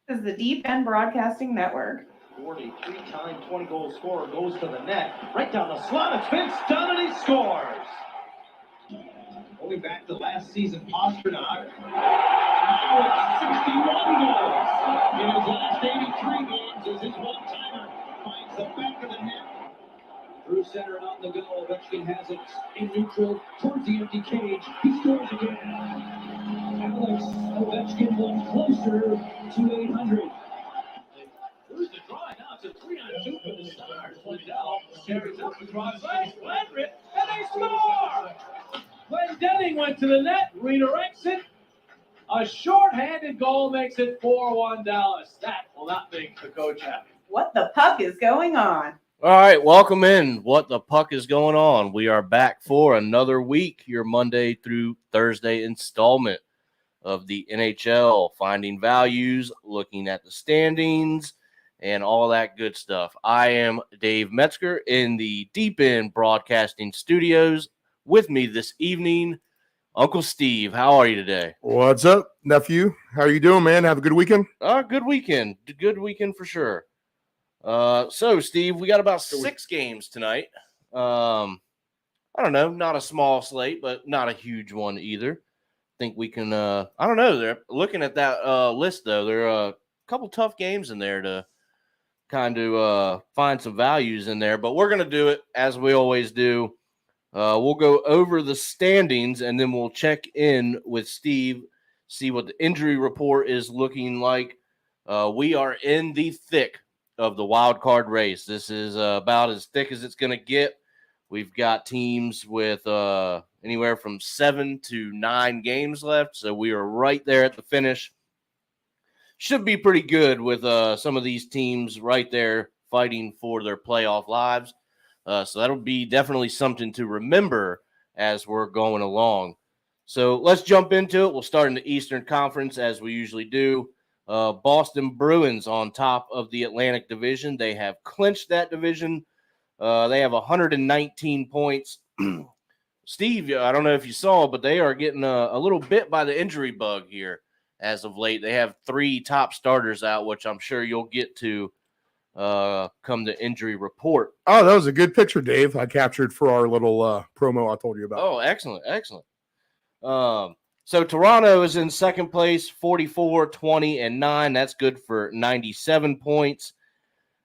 is the Deep End Broadcasting Network. 43-time 20-goal scorer goes to the net. Right down the slot. It's Vince Dunn, and he scores. Going back to last season, Pasternak. Now it's 61 goals. In his last 83 games as his one-timer finds the back of the net. Through center and out the goal. Metzger has it in neutral towards the empty cage. He scores again. Alex Ovechkin one closer to 800. Who's the draw? Now it's a 3-on-2 for the Stars. Lindell carries up the cross ice. Landry, and they score! Glendening went to the net, redirects it. A short-handed goal makes it 4-1 Dallas. That will not make the coach happy. What the puck is going on? All right, welcome in. What the puck is going on? We are back for another week, your Monday through Thursday installment of the NHL, finding values, looking at the standings, and all that good stuff. I am Dave Metzger in the Deep End Broadcasting Studios. With me this evening, Uncle Steve. How are you today? What's up, nephew? How are you doing, man? Have a good weekend? Good weekend. Good weekend for sure. So, Steve, we got about 6 games tonight. I don't know, not a small slate, but not a huge one either. Think we can, I don't know. They're looking at that list, though. There are a couple tough games in there to kind of find some values in there, but we're going to do it as we always do. We'll go over the standings, and then we'll check in with Steve, see what the injury report is looking like. We are in the thick of the wild card race. This is about as thick as it's going to get. We've got teams with anywhere from 7 to 9 games left, so we are right there at the finish. Should be pretty good with some of these teams right there fighting for their playoff lives. So that'll be definitely something to remember as we're going along. So let's jump into it. We'll start in the Eastern Conference as we usually do. Boston Bruins on top of the Atlantic Division. They have clinched that division. They have 119 points. Steve, I don't know if you saw, but they are getting a little bit by the injury bug here as of late. They have 3 top starters out, which I'm sure you'll get to come the injury report. Oh, that was a good picture, Dave. I captured for our little promo I told you about. Oh, excellent. So Toronto is in second place, 44, 20, and 9. That's good for 97 points.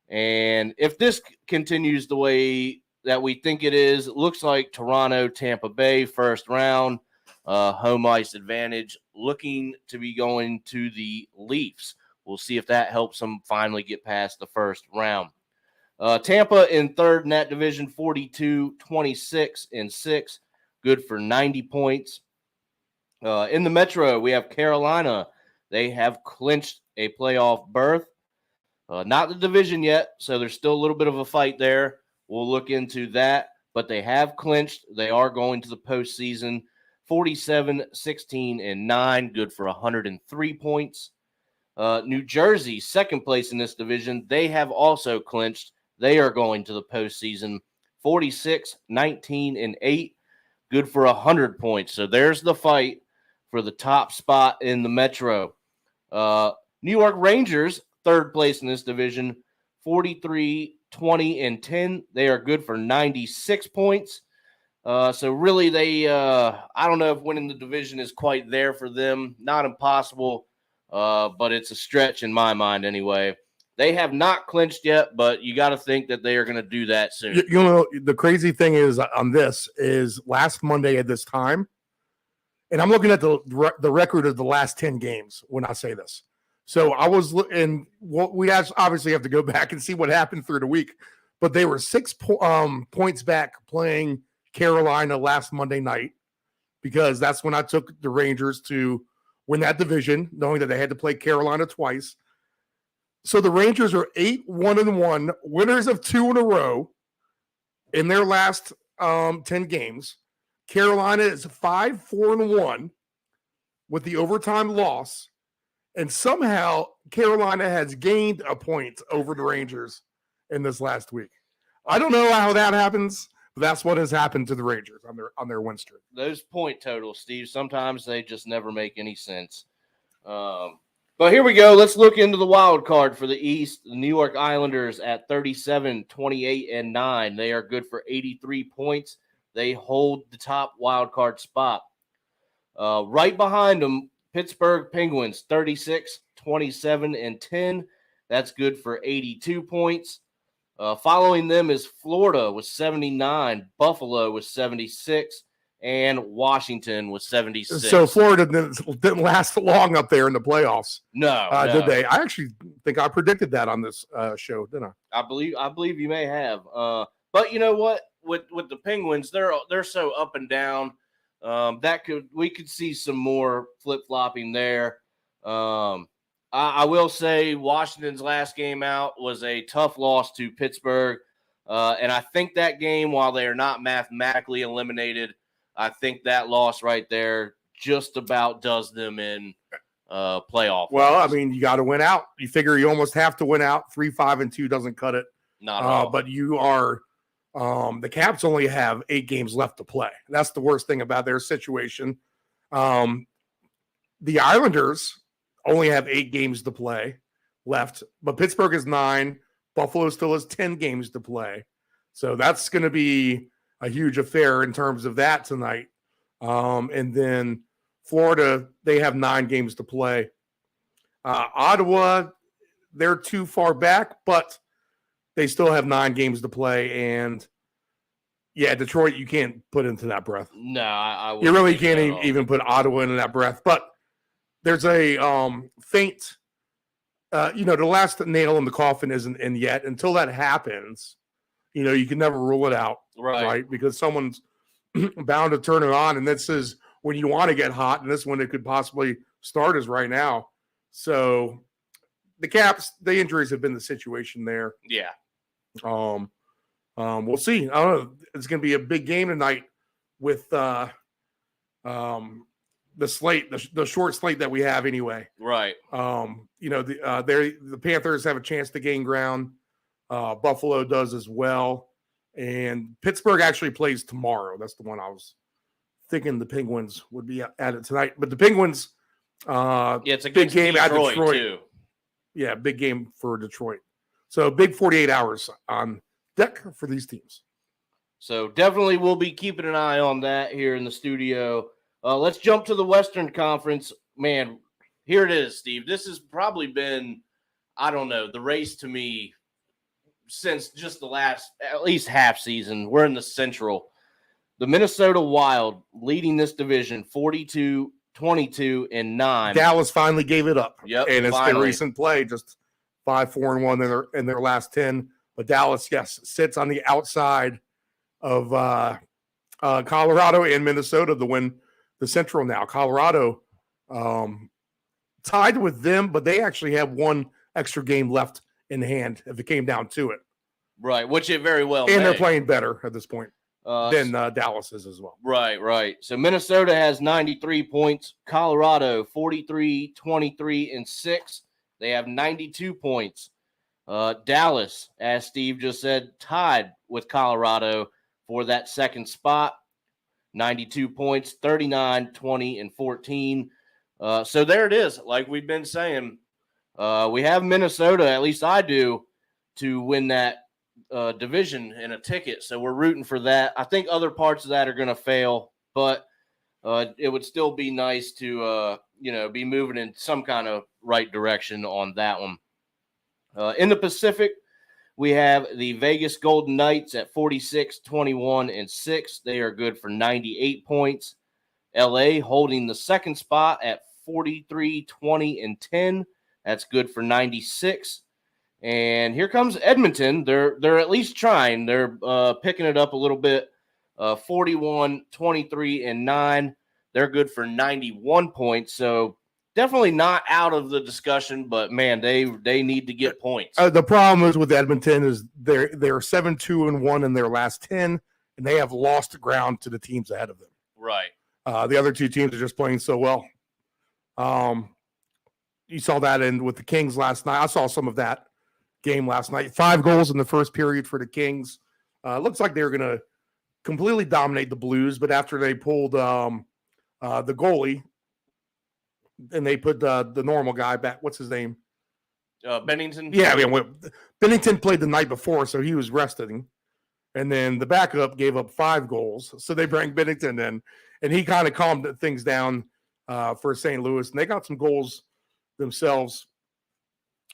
And if this continues the way that we think it is, it looks like Toronto, Tampa Bay, first round, home ice advantage, looking to be going to the Leafs. We'll see if that helps them finally get past the first round. Tampa in third in that division, 42, 26, and 6. Good for 90 points. In the Metro, we have Carolina. They have clinched a playoff berth. Not the division yet, so there's still a little bit of a fight there. We'll look into that, but they have clinched. They are going to the postseason. 47, 16, and 9. Good for 103 points. New Jersey, second place in this division. They have also clinched. They are going to the postseason. 46, 19, and 8. Good for 100 points. So there's the fight for the top spot in the Metro. New York Rangers, third place in this division. 43, 20, and 10. They are good for 96 points. So really they, I don't know if winning the division is quite there for them. Not impossible. But it's a stretch in my mind anyway. They have not clinched yet, but you got to think that they are going to do that soon. You know, the crazy thing is on this is last Monday at this time, and I'm looking at the record of the last 10 games when I say this. So I was looking, we obviously have to go back and see what happened through the week, but they were 6 points back playing Carolina last Monday night because that's when I took the Rangers to win that division, knowing that they had to play Carolina twice. So the Rangers are 8-1-1, winners of 2 in a row in their last 10 games. Carolina is 5-4-1 with the overtime loss. And somehow Carolina has gained a point over the Rangers in this last week. I don't know how that happens, but that's what has happened to the Rangers on their win streak. Those point totals, Steve, sometimes they just never make any sense. But But here we go. Let's look into the wild card for the East. The New York Islanders at 37, 28, and 9. They are good for 83 points. They hold the top wild card spot. Right behind them, Pittsburgh Penguins, 36, 27, and 10. That's good for 82 points. Following them is Florida with 79, Buffalo with 76, and Washington with 76. So Florida didn't last long up there in the playoffs. No, Did they? I actually think I predicted that on this show, didn't I? I believe you may have. But you know what? With the Penguins, they're so up and down. We could see some more flip-flopping there. I will say Washington's last game out was a tough loss to Pittsburgh. And I think that game, while they are not mathematically eliminated, I think that loss right there just about does them in playoff. Well, I mean, you got to win out. You figure you almost have to win out. 3-5-2 doesn't cut it. Not at all. But you are the Caps only have 8 games left to play. That's the worst thing about their situation. The Islanders only have 8 games to play left, but Pittsburgh is 9. Buffalo still has 10 games to play. So that's going to be a huge affair in terms of that tonight. And then Florida, they have 9 games to play. Ottawa, they're too far back, but they still have 9 games to play. And yeah, Detroit, you can't put into that breath. No, I you really can't even put Ottawa into that breath. But there's a faint, the last nail in the coffin isn't in yet. Until that happens, you can never rule it out, right? Because someone's bound to turn it on, and this is when you want to get hot, and this one it could possibly start is right now. So the Caps, the injuries have been the situation there. Yeah. We'll see. I don't know. It's going to be a big game tonight with the slate, the short slate that we have anyway. Right. The Panthers have a chance to gain ground. Buffalo does as well. And Pittsburgh actually plays tomorrow. That's the one I was thinking the Penguins would be at it tonight. But the Penguins, it's a big game at Detroit too. Yeah, big game for Detroit. So big 48 hours on deck for these teams. So definitely we'll be keeping an eye on that here in the studio. Let's jump to the Western Conference. Man, here it is, Steve. This has probably been, I don't know, the race to me since just the last at least half season. We're in the Central. The Minnesota Wild leading this division 42, 22, and 9. Dallas finally gave it up. Yep, and it's finally. the recent play, just 5-4-1 in their last 10. But Dallas, yes, sits on the outside of Colorado and Minnesota to win the Central now. Colorado tied with them, but they actually have one extra game left in hand if it came down to it. Right, which it very well And may. they're playing better at this point than Dallas is as well. Right. So Minnesota has 93 points. Colorado 43, 23, and 6. They have 92 points. Dallas, as Steve just said, tied with Colorado for that second spot. 92 points, 39, 20, and 14. So there it is. Like we've been saying, we have Minnesota, at least I do, to win that division in a ticket. So we're rooting for that. I think other parts of that are going to fail, but it would still be nice to, be moving in some kind of right direction on that one. In the Pacific, we have the Vegas Golden Knights at 46, 21, and 6. They are good for 98 points. LA holding the second spot at 43, 20, and 10. That's good for 96. And here comes Edmonton. They're at least trying. They're picking it up a little bit. 41, 23, and 9. They're good for 91 points. So definitely not out of the discussion, but man, they need to get points. The problem is with Edmonton is they're 7-2-1 in their last 10, and they have lost ground to the teams ahead of them. Right. The other two teams are just playing so well. You saw that with the Kings last night. I saw some of that game last night. 5 goals in the first period for the Kings. Looks like they were going to completely dominate the Blues, but after they pulled the goalie, and they put the normal guy back. What's his name? Bennington. Yeah, I mean, Bennington played the night before, so he was resting. And then the backup gave up 5 goals. So they bring Bennington in, and he kind of calmed things down for St. Louis. And they got some goals themselves.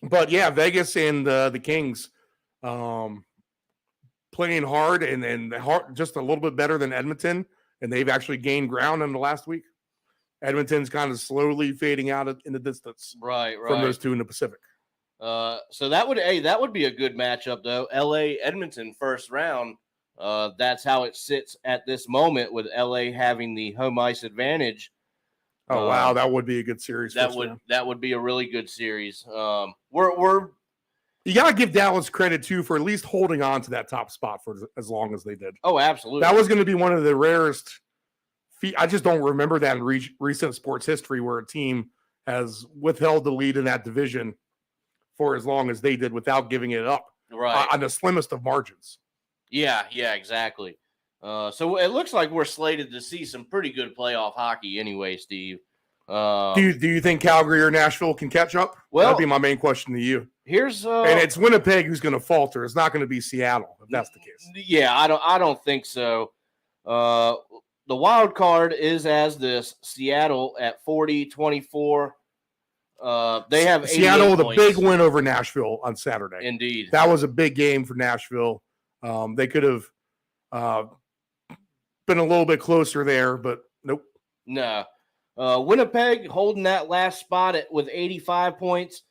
But yeah, Vegas and the Kings playing hard and hard, just a little bit better than Edmonton. And they've actually gained ground in the last week. Edmonton's kind of slowly fading out in the distance Right. from those two in the Pacific. So that would be a good matchup though. LA Edmonton first round. That's how it sits at this moment with LA having the home ice advantage. Oh wow, that would be a good series. That would be a really good series. You gotta give Dallas credit too for at least holding on to that top spot for as long as they did. Oh, absolutely. That was going to be one of the rarest. I just don't remember that in recent sports history where a team has withheld the lead in that division for as long as they did without giving it up, right, on the slimmest of margins. Yeah, exactly. So it looks like we're slated to see some pretty good playoff hockey anyway, Steve. Do you think Calgary or Nashville can catch up? Well, that'd be my main question to you. Here's and it's Winnipeg who's going to falter. It's not going to be Seattle if that's the case. Yeah, I don't think so. The wild card is as this: Seattle at 40-24. They have Seattle with points. A big win over Nashville on Saturday. Indeed, that was a big game for Nashville. They could have been a little bit closer there, but nope. No. Winnipeg holding that last spot with 85 points.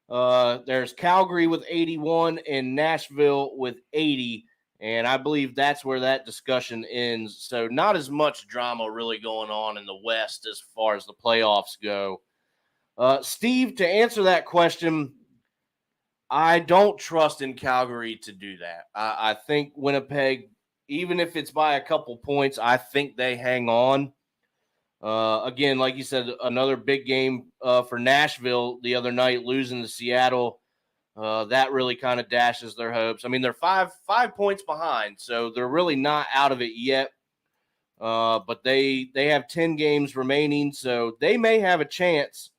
There's Calgary with 81 and Nashville with 80. And I believe that's where that discussion ends. So not as much drama really going on in the West as far as the playoffs go. Steve, to answer that question, I don't trust in Calgary to do that. I think Winnipeg, even if it's by a couple points, I think they hang on. Again, like you said, another big game for Nashville the other night, losing to Seattle. That really kind of dashes their hopes. I mean, they're five points behind, so they're really not out of it yet. But they have 10 games remaining, so they may have a chance.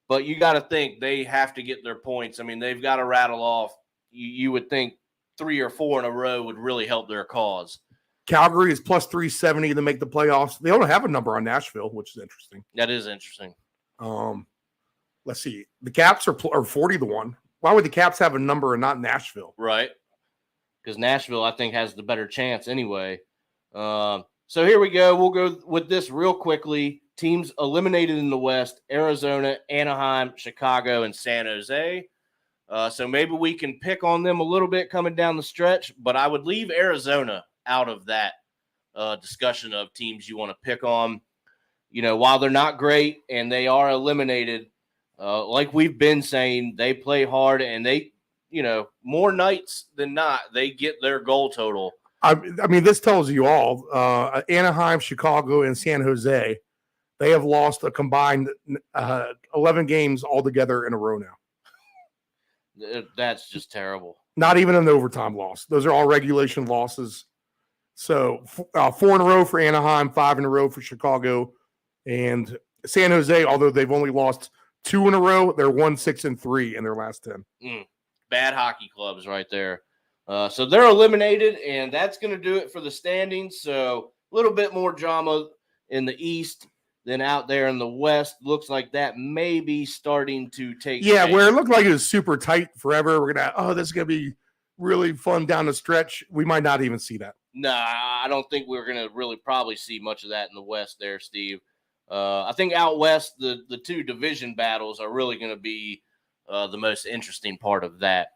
But you got to think they have to get their points. I mean, they've got to rattle off. You would think 3 or 4 in a row would really help their cause.40 is plus 370 to make the playoffs. They don't have a number on Nashville, which is interesting. That is interesting. Let's see. The Caps are 40-1. Why would the Caps have a number and not Nashville? Right. Because Nashville, I think, has the better chance anyway. So here we go. We'll go with this real quickly. Teams eliminated in the West: Arizona, Anaheim, Chicago, and San Jose. So maybe we can pick on them a little bit coming down the stretch, but I would leave Arizona out of that discussion of teams you want to pick on. You know, while they're not great and they are eliminated, like we've been saying, they play hard and they, more nights than not, they get their goal total. I mean, this tells you all. Anaheim, Chicago, and San Jose, they have lost a combined 11 games altogether in a row now. That's just terrible. Not even an overtime loss. Those are all regulation losses. So 4 in a row for Anaheim, 5 in a row for Chicago, and San Jose, although they've only lost 2 in a row, they're 1-6-3 in their last 10. Bad hockey clubs right there. So they're eliminated, and that's going to do it for the standings. So a little bit more drama in the East than out there in the West. Looks like that may be starting to take shape. Where it looked like it was super tight forever. We're going to, this is going to be really fun down the stretch. We might not even see that. Nah, I don't think we're going to really probably see much of that in the West there, Steve. I think out West, the 2 division battles are really going to be the most interesting part of that.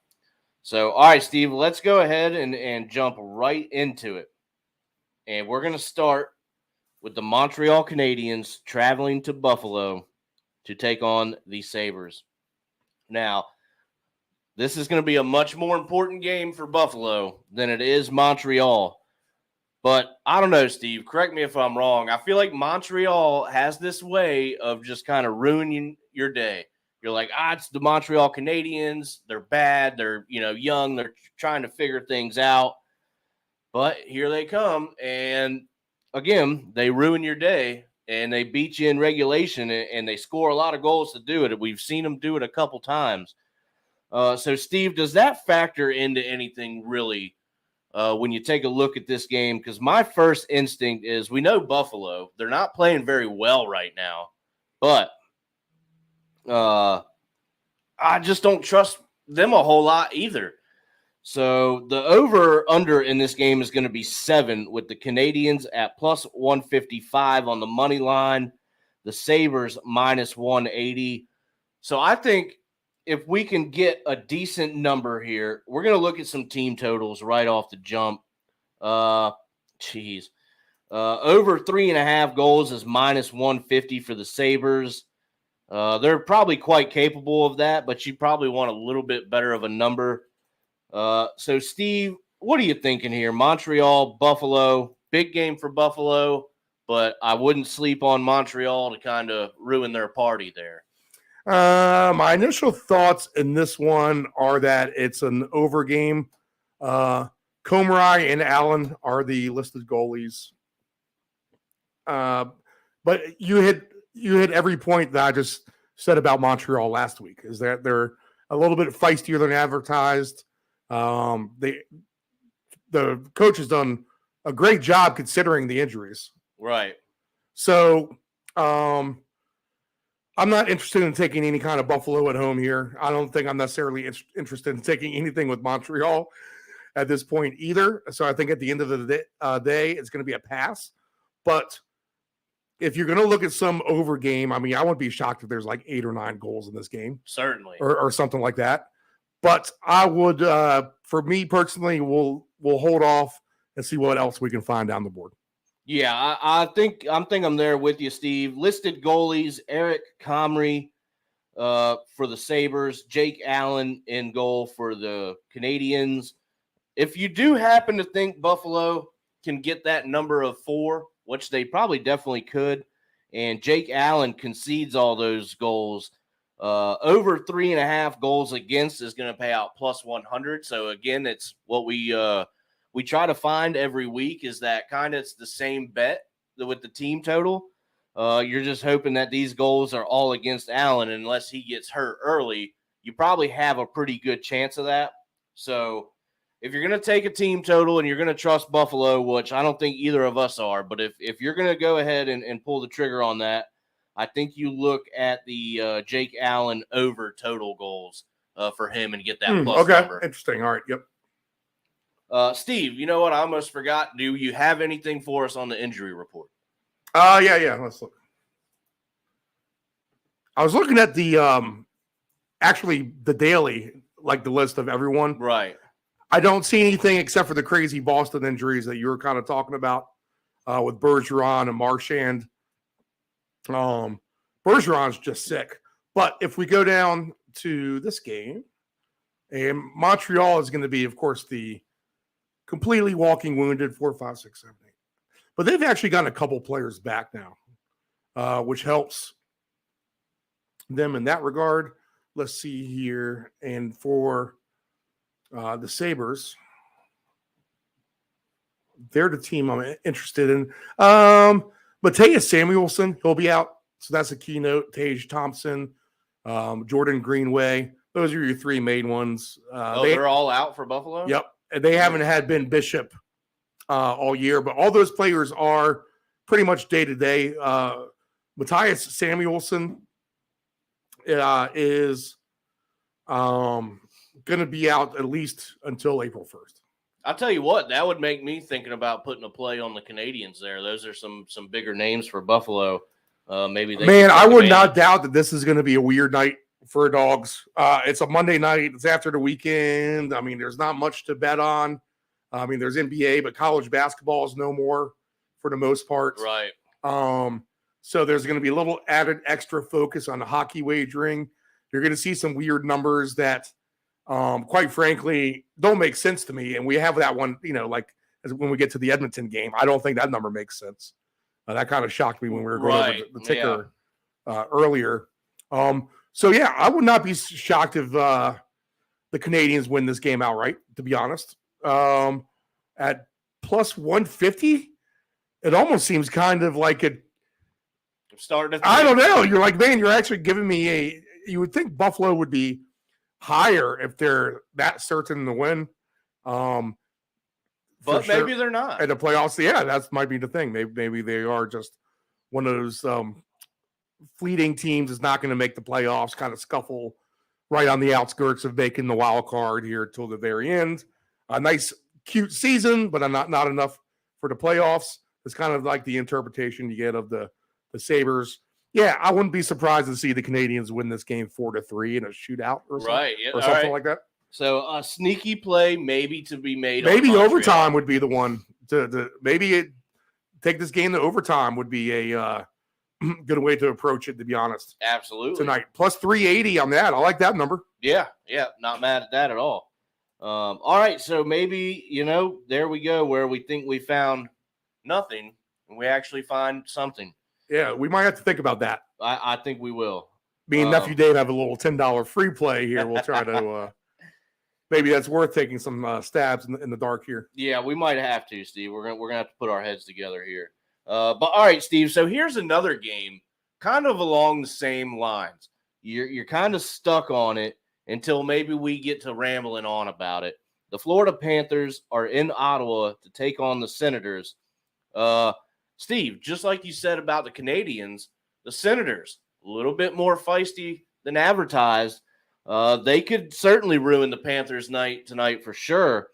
So, all right, Steve, let's go ahead and jump right into it. And we're going to start with the Montreal Canadiens traveling to Buffalo to take on the Sabres. Now, this is going to be a much more important game for Buffalo than it is Montreal. But I don't know, Steve. Correct me if I'm wrong. I feel like Montreal has this way of just kind of ruining your day. You're like, it's the Montreal Canadiens. They're bad. They're, young. They're trying to figure things out. But here they come. And, again, they ruin your day and they beat you in regulation, and they score a lot of goals to do it. We've seen them do it a couple times. So, Steve, does that factor into anything really when you take a look at this game? Because my first instinct is we know Buffalo. They're not playing very well right now, but I just don't trust them a whole lot either. So the over-under in this game is going to be 7 with the Canadians at plus 155 on the money line, the Sabres minus 180. So I think if we can get a decent number here, we're going to look at some team totals right off the jump. Over 3.5 goals is minus 150 for the Sabres. They're probably quite capable of that, but you probably want a little bit better of a number. So, Steve, what are you thinking here? Montreal, Buffalo, big game for Buffalo, but I wouldn't sleep on Montreal to kind of ruin their party there. My initial thoughts in this one are that it's an over game. Comrie and Allen are the listed goalies. But you hit every point that I just said about Montreal last week, is that they're a little bit feistier than advertised. The coach has done a great job considering the injuries. Right. So I'm not interested in taking any kind of Buffalo at home here. I don't think I'm necessarily interested in taking anything with Montreal at this point either. So I think at the end of the day, it's going to be a pass. But if you're going to look at some over game, I mean, I wouldn't be shocked if there's like 8 or 9 goals in this game. Certainly. Or something like that. But I would, for me personally, we'll hold off and see what else we can find down the board. Yeah, I think I'm there with you, Steve. Listed goalies: Eric Comrie for the Sabres, Jake Allen in goal for the Canadians. If you do happen to think Buffalo can get that number of 4, which they probably definitely could, and Jake Allen concedes all those goals, over 3.5 goals against is going to pay out plus 100. So again, it's what we try to find every week, is that kind of it's the same bet with the team total. You're just hoping that these goals are all against Allen, unless he gets hurt early. You probably have a pretty good chance of that. So if you're going to take a team total and you're going to trust Buffalo, which I don't think either of us are, but if you're going to go ahead and pull the trigger on that, I think you look at the Jake Allen over total goals for him and get that plus number. Interesting. All right. Yep. Steve, you know what? I almost forgot. Do you have anything for us on the injury report? Yeah. Let's look. I was looking at the actually the daily, like the list of everyone. Right. I don't see anything except for the crazy Boston injuries that you were kind of talking about with Bergeron and Marchand. Bergeron's just sick. But if we go down to this game, and Montreal is going to be, of course, the completely walking wounded 4, 5, 6, 7, 8. But they've actually gotten a couple players back now, which helps them in that regard. Let's see here. And for the Sabres, they're the team I'm interested in. Matthias Samuelson, he'll be out. So that's a keynote. Tage Thompson, Jordan Greenway. Those are your 3 main ones. They're all out for Buffalo? Yep. And they haven't had Ben Bishop all year, but all those players are pretty much day-to-day. Matthias Samuelson is going to be out at least until April 1st. I'll tell you what, that would make me thinking about putting a play on the Canadians there. Those are some bigger names for Buffalo. Maybe they. Man, I would not doubt that this is going to be a weird night for Dogs. It's a Monday night. It's after the weekend. I mean, there's not much to bet on. I mean, there's NBA, but college basketball is no more for the most part. Right. So there's going to be a little added extra focus on the hockey wagering. You're going to see some weird numbers that, quite frankly, don't make sense to me. And we have that one, like when we get to the Edmonton game, I don't think that number makes sense. That kind of shocked me when we were going over the ticker earlier. So, yeah, I would not be shocked if the Canadians win this game outright, to be honest. At plus 150, it almost seems kind of like Starting to I don't know. You're like, man, you're actually giving me you would think Buffalo would be higher if they're that certain to win. But maybe they're not. At the playoffs, yeah, that might be the thing. Maybe they are just one of those fleeting teams is not going to make the playoffs, kind of scuffle right on the outskirts of making the wild card here till the very end. A nice, cute season, but not enough for the playoffs. It's kind of like the interpretation you get of the Sabres. Yeah, I wouldn't be surprised to see the Canadians win this game 4-3 in a shootout or something like that. So a sneaky play maybe to be made. Maybe overtime would be the one to take this game to overtime would be a good way to approach it, to be honest. Absolutely. Tonight. Plus 380 on that. I like that number. Yeah. Not mad at that at all. All right. So maybe, there we go where we think we found nothing and we actually find something. Yeah, we might have to think about that. I think we will. Me and Nephew Dave have a little $10 free play here. We'll try to maybe that's worth taking some stabs in the dark here. Yeah, we might have to, Steve. We're gonna have to put our heads together here. But all right, Steve. So here's another game, kind of along the same lines. You're kind of stuck on it until maybe we get to rambling on about it. The Florida Panthers are in Ottawa to take on the Senators. Steve, just like you said about the Canadians, the Senators a little bit more feisty than advertised. They could certainly ruin the Panthers' night tonight for sure.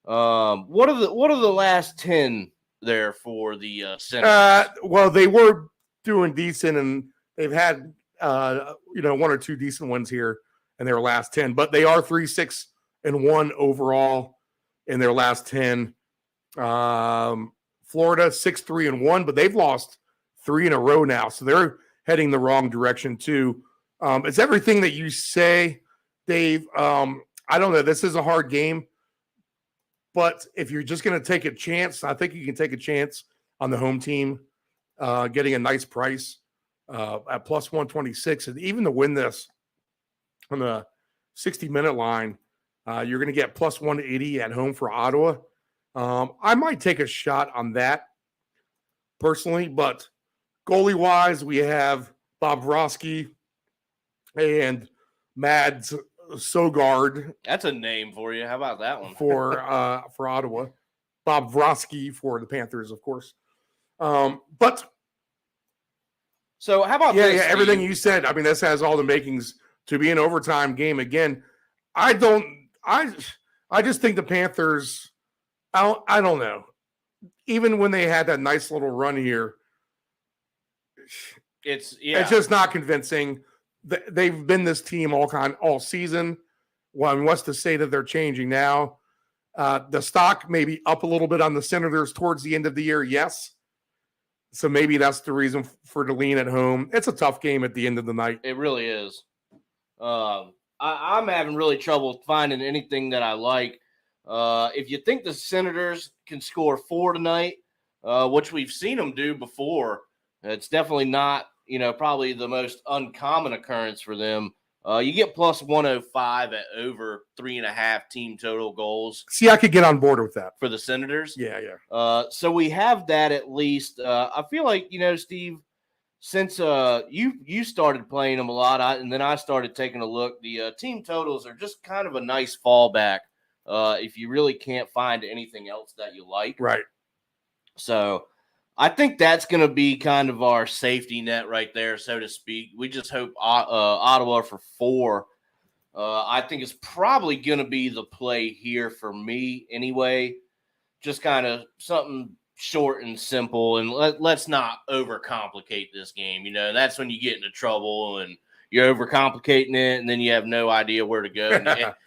What are the last 10 there for the Senators? Well, they were doing decent, and they've had one or two decent ones here in their last 10, but they are 3-6-1 overall in their last 10. Florida 6-3-1, but they've lost 3 in a row now, so they're heading the wrong direction too. It's everything that you say, Dave. I don't know. This is a hard game, but if you're just going to take a chance, I think you can take a chance on the home team getting a nice price at plus 126, and even to win this on the 60-minute line, you're going to get plus 180 at home for Ottawa. I might take a shot on that personally, but goalie-wise, we have Bobrovsky and Mads Sogard. That's a name for you. How about that one? For Ottawa. Bobrovsky for the Panthers, of course. But so how about this, everything you said. I mean, this has all the makings to be an overtime game again. I just think the Panthers, I don't know. Even when they had that nice little run here, it's just not convincing. They've been this team all season. Well, I mean, what's to say that they're changing now? The stock may be up a little bit on the Senators towards the end of the year, yes. So maybe that's the reason for the lean at home. It's a tough game at the end of the night. It really is. I'm having really trouble finding anything that I like. If you think the Senators can score 4 tonight, which we've seen them do before, it's definitely not, probably the most uncommon occurrence for them. You get plus 105 at over 3.5 team total goals. See, I could get on board with that. For the Senators? Yeah. So we have that at least. I feel like, Steve, since you started playing them a lot, and then I started taking a look, the team totals are just kind of a nice fallback if you really can't find anything else that you like. Right. So I think that's going to be kind of our safety net right there, so to speak. We just hope Ottawa for 4. I think it's probably going to be the play here for me anyway. Just kind of something short and simple, and let's not overcomplicate this game. That's when you get into trouble and you're overcomplicating it, and then you have no idea where to go,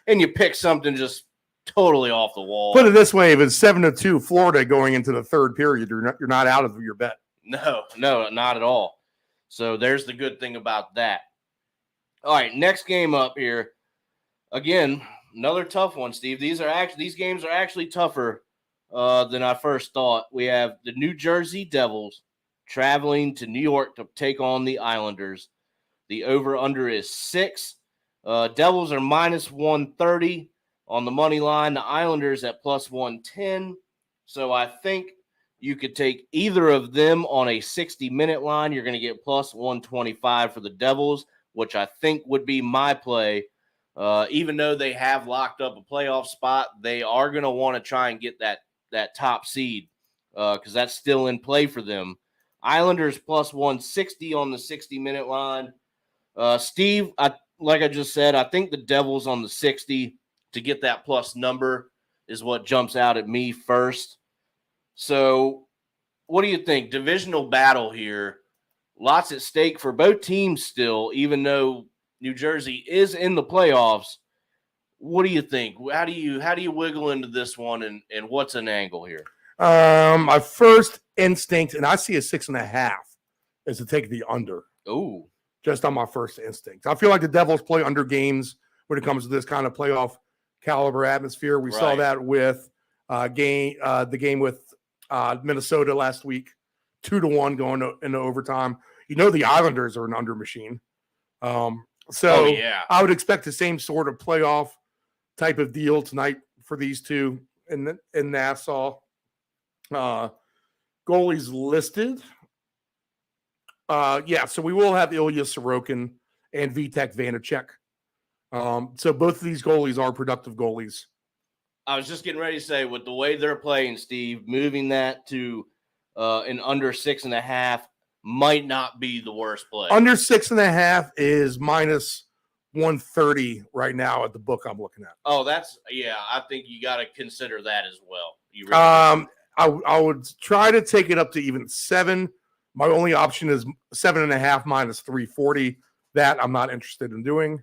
and you pick something just totally off the wall. Put it this way: if it's 7-2 Florida going into the third period, you're not out of your bet. No, not at all. So there's the good thing about that. All right, next game up here. Again, another tough one, Steve. These games are actually tougher than I first thought. We have the New Jersey Devils traveling to New York to take on the Islanders. The over-under is 6. Devils are minus 130 on the money line. The Islanders at plus 110. So I think, You could take either of them on a 60-minute line. You're going to get plus 125 for the Devils, which I think would be my play. Even though they have locked up a playoff spot, they are going to want to try and get that top seed because that's still in play for them. Islanders plus 160 on the 60-minute line. Steve, like I just said, I think the Devils on the 60 to get that plus number is what jumps out at me first. So what do you think? Divisional battle here. Lots at stake for both teams still, even though New Jersey is in the playoffs. What do you think? How do you wiggle into this one, and what's an angle here? My first instinct, and I see a 6.5, is to take the under. Ooh. Just on my first instinct. I feel like the Devils play under games when it comes to this kind of playoff caliber atmosphere. We saw that with the game with Minnesota last week, 2-1 going into overtime. You know the Islanders are an under machine. I would expect the same sort of playoff type of deal tonight for these two in Nassau. Goalies listed. So we will have Ilya Sorokin and Vitek Vanacek. So both of these goalies are productive goalies. I was just getting ready to say, with the way they're playing, Steve, moving that to an under 6.5 might not be the worst play. Under 6.5 is minus 130 right now at the book I'm looking at. Oh, I think you got to consider that as well. You really I would try to take it up to even 7. My only option is 7.5 minus 340. That I'm not interested in doing.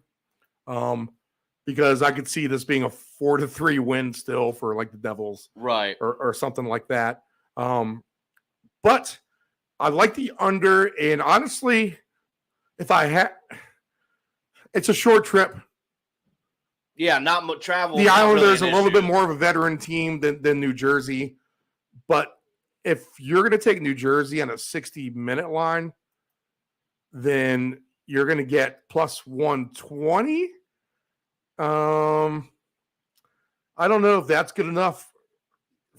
Because I could see this being a 4-3 win still for like the Devils. Right. Or something like that. But I like the under, and honestly, if I had, it's a short trip. Yeah, not much travel. The Islanders really a little bit more of a veteran team than New Jersey. But if you're going to take New Jersey on a 60-minute line, then you're going to get plus 120. I don't know if that's good enough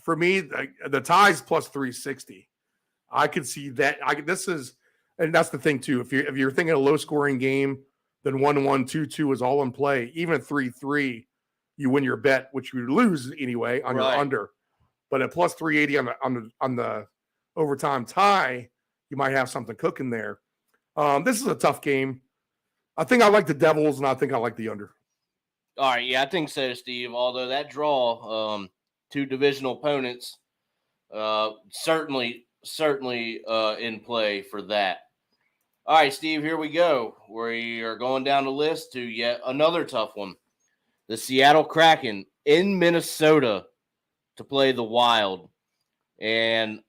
for me. The tie's plus 360. I could see that. And that's the thing too. If you're thinking a low scoring game, then 1-1, 2-2 is all in play. Even at 3-3, you win your bet, which you lose anyway on your under. But at plus 380 on the overtime tie, you might have something cooking there. This is a tough game. I think I like the Devils, and I think I like the under. All right, yeah, I think so, Steve. Although that draw, two divisional opponents, certainly in play for that. All right, Steve, here we go. We are going down the list to yet another tough one. The Seattle Kraken in Minnesota to play the Wild. And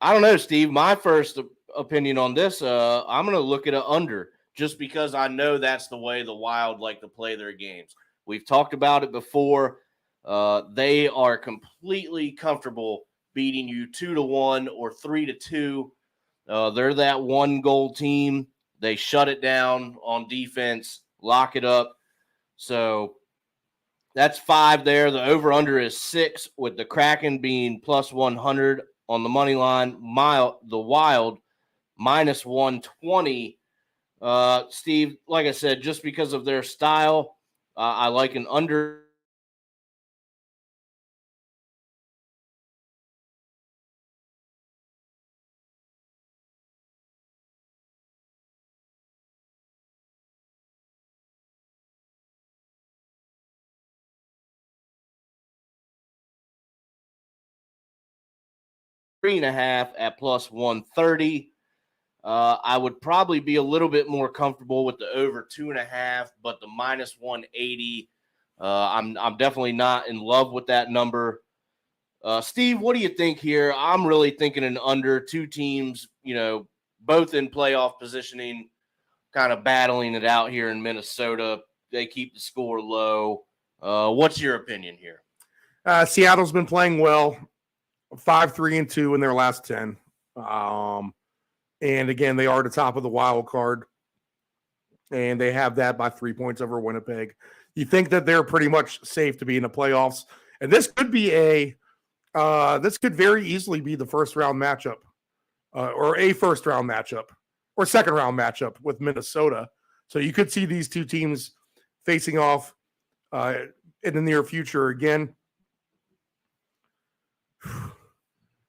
I don't know, Steve, my first opinion on this, I'm going to look at an under just because I know that's the way the Wild like to play their games. We've talked about it before. They are completely comfortable beating you 2-1 or 3-2. They're that one goal team. They shut it down on defense, lock it up. So that's 5 there. The over-under is 6, with the Kraken being plus 100 on the money line. The Wild minus 120. Steve, like I said, just because of their style, I like an under. Three and a half at plus 130. I would probably be a little bit more comfortable with the over 2.5, but the minus 180, I'm definitely not in love with that number. Steve, what do you think here? I'm really thinking an under. Two teams, both in playoff positioning, kind of battling it out here in Minnesota. They keep the score low. What's your opinion here? Seattle's been playing well. 5-3-2 in their last 10. And again, they are the top of the wild card. And they have that by 3 points over Winnipeg. You think that they're pretty much safe to be in the playoffs. And this could be a This could very easily be the first round matchup, or a first round matchup, or second round matchup with Minnesota. So you could see these two teams facing off in the near future again.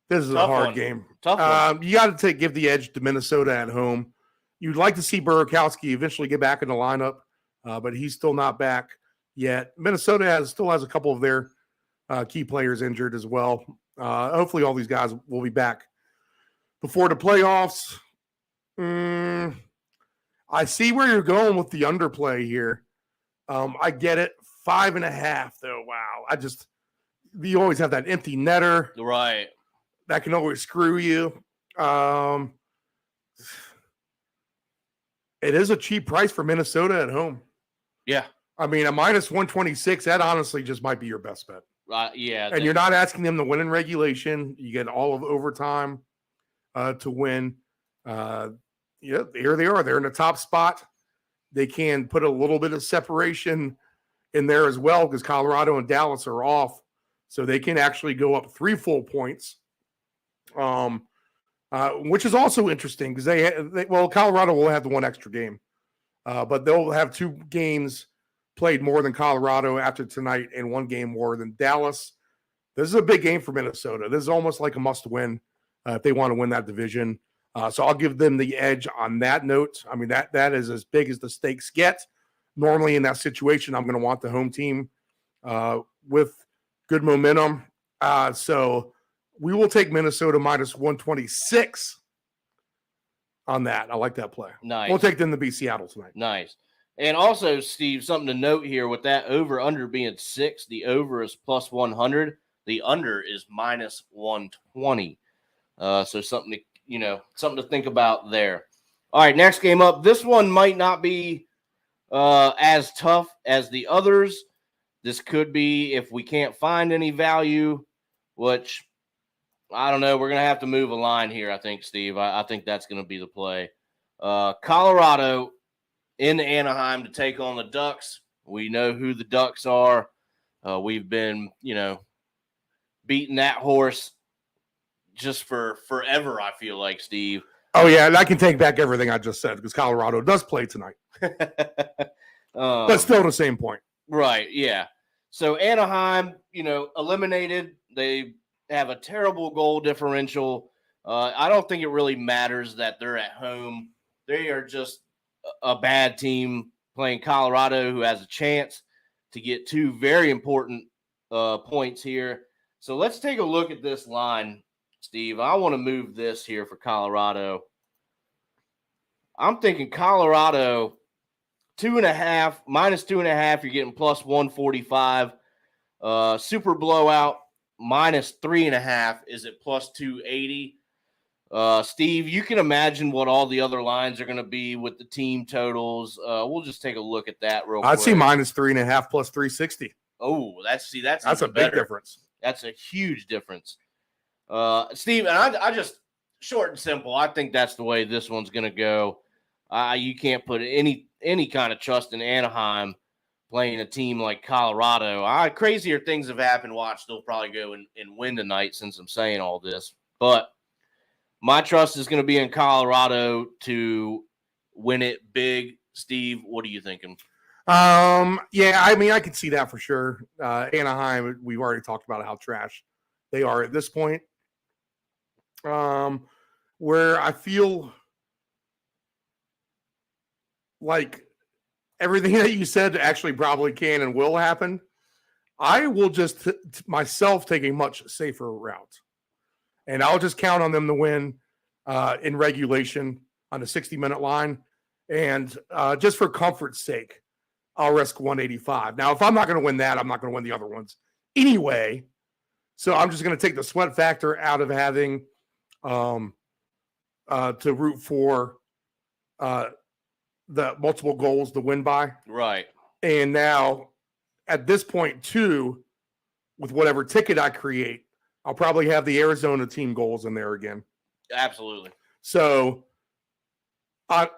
This is a Tough hard one. game. Tough one. You got to give the edge to Minnesota at home. You'd like to see Burakowski eventually get back in the lineup, but he's still not back yet. Minnesota still has a couple of their key players injured as well. Hopefully all these guys will be back before the playoffs. I see where you're going with the underplay here. I get it. 5.5 though. Wow. You always have that empty netter. Right. That can always screw you. It is a cheap price for Minnesota at home. Yeah. I mean, a minus 126, that honestly just might be your best bet. Yeah. And you're not asking them to win in regulation. You get all of overtime to win. Here they are. They're in the top spot. They can put a little bit of separation in there as well because Colorado and Dallas are off. So they can actually go up 3 full points, which is also interesting because Colorado will have the one extra game, but they'll have 2 games played more than Colorado after tonight and 1 game more than Dallas. This is a big game for Minnesota. This is almost like a must-win if they want to win that division. So I'll give them the edge on that note. I mean, that is as big as the stakes get. Normally in that situation, I'm going to want the home team with good momentum. So we will take Minnesota minus 126 on that. I like that play. Nice. We'll take them to beat Seattle tonight. Nice. And also, Steve, something to note here with that over-under being 6, the over is plus 100. The under is minus 120. So something to think about there. All right, next game up. This one might not be as tough as the others. This could be if we can't find any value, which I don't know. We're going to have to move a line here, I think, Steve. I think that's going to be the play. Colorado in Anaheim to take on the Ducks. We know who the Ducks are. We've been, beating that horse just for forever, I feel like, Steve. Oh, yeah, and I can take back everything I just said because Colorado does play tonight. But still the same point. Right, yeah. So Anaheim, eliminated. They have a terrible goal differential. I don't think it really matters that they're at home. They are just a bad team playing Colorado who has a chance to get 2 very important points here. So let's take a look at this line, Steve. I want to move this here for Colorado. I'm thinking Colorado 2.5, minus 2.5, you're getting plus 145. Super blowout, minus 3.5 is at plus 280. Steve, you can imagine what all the other lines are going to be with the team totals. We'll just take a look at that real quick. I'd see minus 3.5 plus 360. Oh, that's a big better. difference. That's a huge difference. Steve, and I just short and simple, I think that's the way this one's going to go. You can't put any kind of trust in Anaheim playing a team like Colorado. Crazier things have happened. Watch, they'll probably go and win tonight since I'm saying all this. But my trust is going to be in Colorado to win it big. Steve, what are you thinking? Yeah, I mean, I could see that for sure. Anaheim, we've already talked about how trash they are at this point. Where I feel like everything that you said actually probably can and will happen, I will just myself take a much safer route. And I'll just count on them to win in regulation on the 60-minute line. And just for comfort's sake, I'll risk 185. Now, if I'm not going to win that, I'm not going to win the other ones anyway. So I'm just going to take the sweat factor out of having to root for the multiple goals to win by. Right. And now, at this point, too, with whatever ticket I create, I'll probably have the Arizona team goals in there again. Absolutely. So,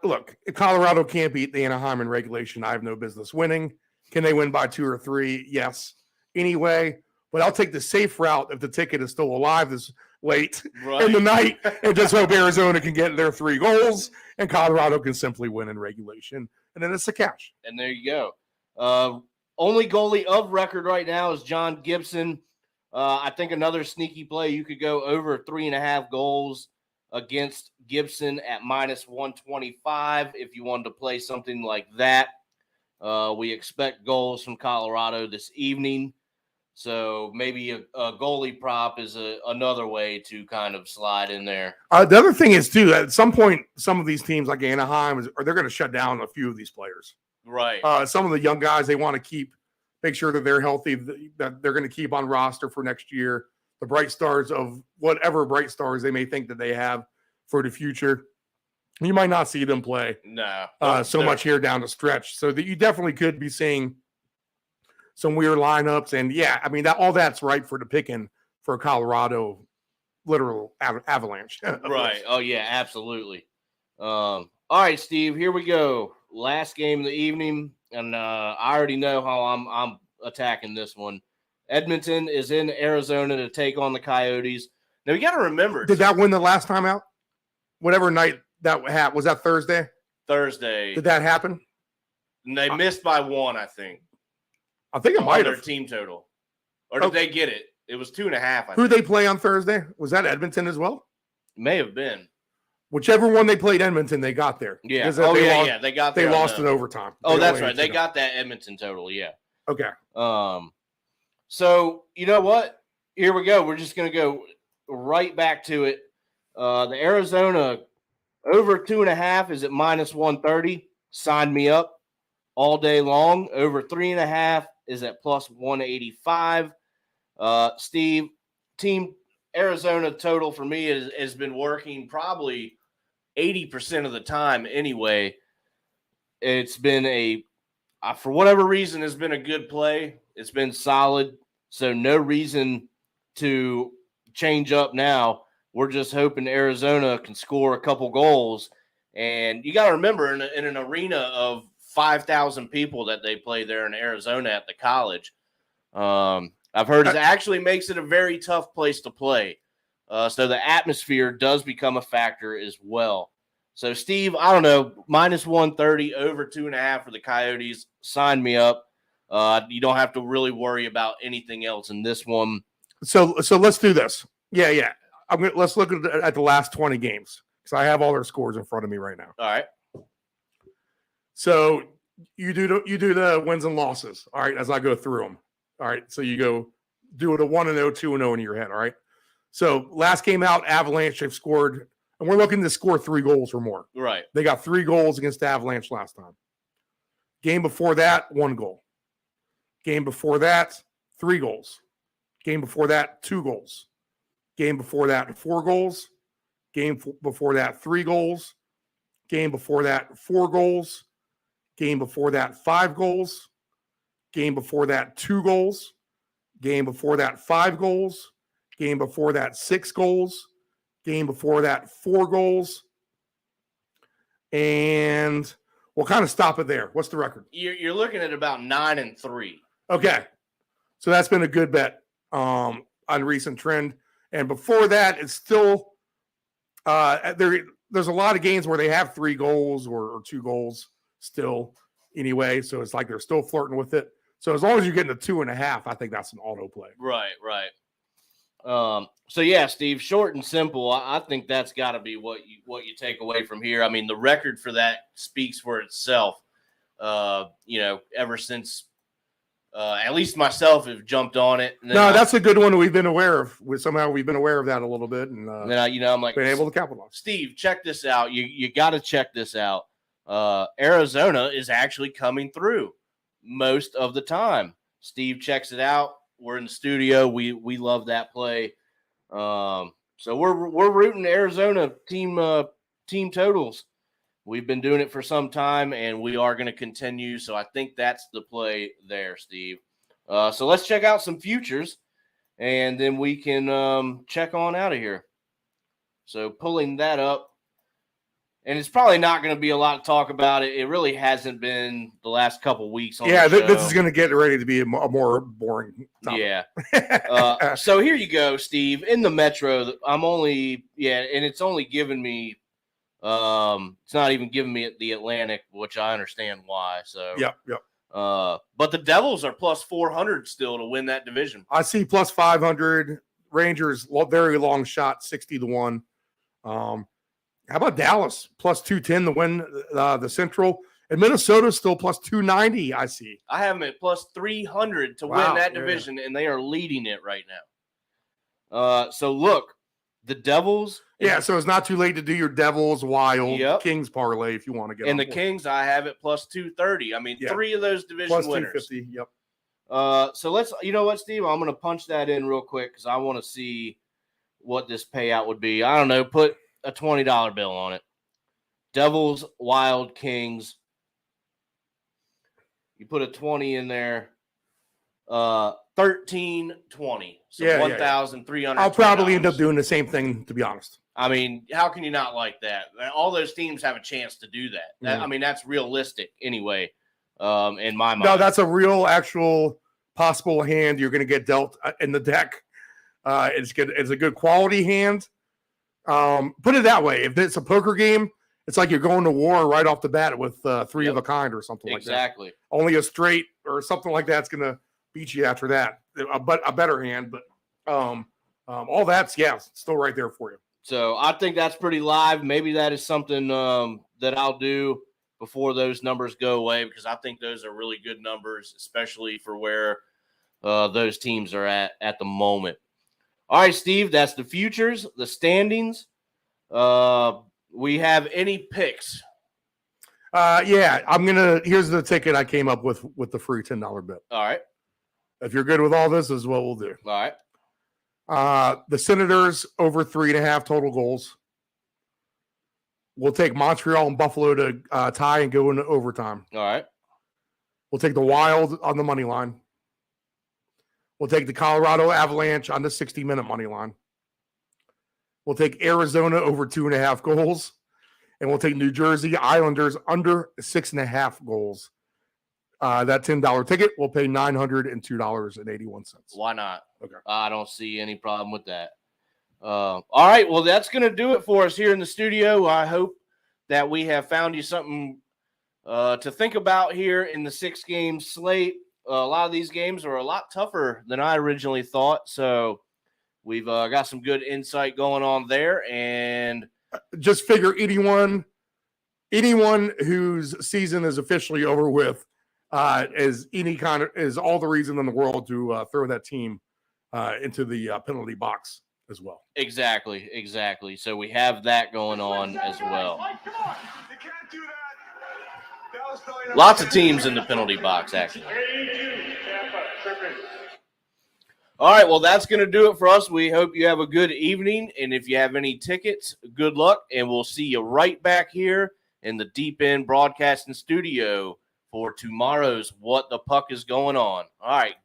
look, if Colorado can't beat the Anaheim in regulation, I have no business winning. Can they win by 2 or 3? Yes. Anyway, but I'll take the safe route if the ticket is still alive this late Right. in the night and just hope Arizona can get their 3 goals and Colorado can simply win in regulation. And then it's the cash. And there you go. Only goalie of record right now is John Gibson. I think another sneaky play, you could go over 3.5 goals against Gibson at -125 if you wanted to play something like that. We expect goals from Colorado this evening. So maybe a goalie prop is another way to kind of slide in there. The other thing is, too, at some point, some of these teams like Anaheim, they're going to shut down a few of these players. Right. Some of the young guys they want to make sure that they're healthy, that they're going to keep on roster for next year. The bright stars of whatever bright stars they may think that they have for the future. You might not see them play so much here down the stretch. So that you definitely could be seeing some weird lineups. And, yeah, I mean, all that's right for the picking for a Colorado literal avalanche. Right. Oh, yeah, absolutely. All right, Steve, here we go. Last game of the evening, and I already know how I'm attacking this one. Edmonton is in Arizona to take on the Coyotes. Now, you got to remember. Did that win the last time out? Whatever night that happened. Was that Thursday? Thursday. Did that happen? And they missed by 1, I think. I think it might their have. team total. Or did they get it? It was 2.5. Who they play on Thursday? Was that Edmonton as well? May have been. Whichever one they played Edmonton, they got there. Yeah. They got there. They lost in overtime. Oh, that's right. They got that Edmonton total. Yeah. Okay. So you know what? Here we go. We're just going to go right back to it. The Arizona over 2.5 is at -130. Sign me up all day long. Over 3.5 is at +185. Steve, team Arizona total for me has been working probably 80% of the time anyway. It's been for whatever reason, it's been a good play. It's been solid. So no reason to change up now. We're just hoping Arizona can score a couple goals. And you got to remember, in an arena of 5,000 people that they play there in Arizona at the college, I've heard it actually makes it a very tough place to play. So the atmosphere does become a factor as well. So, Steve, I don't know, -130, over 2.5 for the Coyotes. Sign me up. You don't have to really worry about anything else in this one. So let's do this. Yeah. Let's look at the last 20 games because I have all their scores in front of me right now. All right. So you do the wins and losses. All right, as I go through them. All right, so you go do it a 1-0, 2-0 in your head. All right. So last game out, Avalanche, they've scored, and we're looking to score 3 goals or more. Right. They got 3 goals against the Avalanche last time. Game before that, 1 goal. Game before that, 3 goals. Game before that, 2 goals. Game before that, 4 goals. Game before that, 3 goals. Game before that, 4 goals. Game before that, 5 goals. Game before that, 2 goals. Game before that, 5 goals. Game before that, 6 goals. Game before that, 4 goals. And we'll kind of stop it there. What's the record? You're looking at about 9-3. Okay. So that's been a good bet on recent trend. And before that, it's still there's a lot of games where they have 3 goals or 2 goals still anyway. So it's like they're still flirting with it. So as long as you're getting a 2.5, I think that's an auto play. Right. So yeah, Steve, short and simple. I think that's got to be what you take away from here. I mean, the record for that speaks for itself. Ever since at least myself have jumped on it. No, that's a good one we've been aware of. Somehow we've been aware of that a little bit, and then I'm like, been able to capitalize. Steve, check this out. You got to check this out. Arizona is actually coming through most of the time. Steve checks it out. We're in the studio. We love that play. So we're rooting Arizona team totals. We've been doing it for some time, and we are going to continue. So I think that's the play there, Steve. So let's check out some futures, and then we can check on out of here. So pulling that up. And it's probably not going to be a lot to talk about. It really hasn't been the last couple weeks. On Yeah, the this show. is going to get ready to be a more boring topic. Yeah. So here you go, Steve. In the Metro, I'm only and it's only given me. It's not even giving me the Atlantic, which I understand why. So Yep. But the Devils are plus 400 still to win that division. I see plus 500. Rangers, very long shot, 60-1. How about Dallas plus 210 to win the Central? And Minnesota's still plus 290. I see. I have them at plus 300 to win that division, and they are leading it right now. So look, the Devils. Yeah, so it's not too late to do your Devils, Wild, Yep. Kings parlay if you want to get. And the board. Kings, I have it plus 230. I mean, three of those division plus winners. 250. Yep. So let's, you know what, Steve? I'm going to punch that in real quick because I want to see what this payout would be. I don't know. Put a $20 bill on it. Devils, Wild, Kings. You put a 20 in there. 1320. So Yeah, 1,300. I'll probably end up doing the same thing, to be honest. I mean, how can you not like that? All those teams have a chance to do that. I mean, that's realistic anyway, in my mind. No, that's a real, actual possible hand you're going to get dealt in the deck. It's good. It's a good quality hand. Put it that way. If it's a poker game, it's like you're going to war right off the bat with three of a kind or something like that. Exactly. Only a straight or something like that's going to beat you after that. A better hand, but all that's still right there for you. So I think that's pretty live. Maybe that is something that I'll do before those numbers go away because I think those are really good numbers, especially for where those teams are at the moment. All right, Steve, that's the futures, the standings. We have any picks? Here's the ticket I came up with the free $10 bet. All right. If you're good with all this is what we'll do. All right. The Senators over 3.5 total goals. We'll take Montreal and Buffalo to tie and go into overtime. All right. We'll take the Wild on the money line. We'll take the Colorado Avalanche on the 60-minute money line. We'll take Arizona over 2.5 goals. And we'll take New Jersey Islanders under 6.5 goals. That $10 ticket will pay $902.81. Why not? Okay. I don't see any problem with that. All right. Well, that's going to do it for us here in the studio. I hope that we have found you something to think about here in the 6-game slate. A lot of these games are a lot tougher than I originally thought. So we've got some good insight going on there. And just figure anyone whose season is officially over with is all the reason in the world to throw that team into the penalty box as well. Exactly. So we have that going on as well. Lots of teams in the penalty box, actually. All right, well, that's going to do it for us. We hope you have a good evening. And if you have any tickets, good luck. And we'll see you right back here in the Deep End Broadcasting Studio for tomorrow's What the Puck is Going On. All right,